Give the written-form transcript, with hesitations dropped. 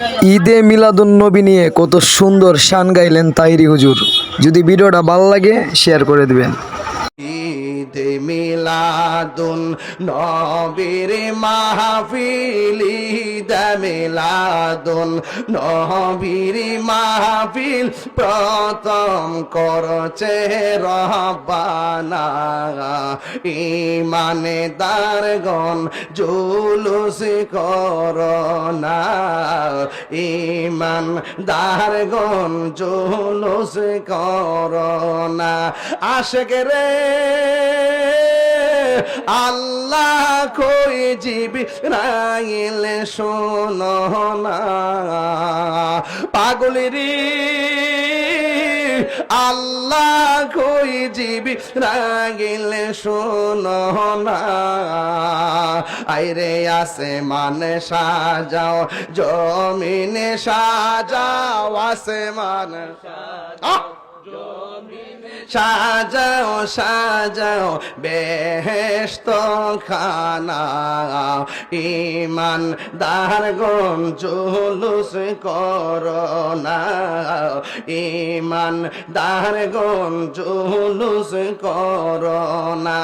ঈদে মিলাদুন নবী নিয়ে কত সুন্দর শান গাইলেন তাহিরি হুজুর। যদি ভিডিওটা ভালো লাগে শেয়ার করে দিবেন। ঈদে মিলাদুন নবীর মাহফিল, ঈদে মিলাদুন নবীর মাহফিল প্রথম করছে রব্বানা। ঈমানদারগণ জুলুস করোনা, ঈমানদারগণ জুলুস করোনা। আশিক রে আল্লাহ কই জিবরাইল শোনো না, পাগলেরি আল্লাহ কই জিবরাইল শোনো না। আইরে আসমান সাজাও, জমিনে সাজাও, আসমান সাজাও সাজাও বেহেশত খানা। ঈমানদারগণ জুলুস করোনা, ঈমানদারগণ জুলুস করোনা।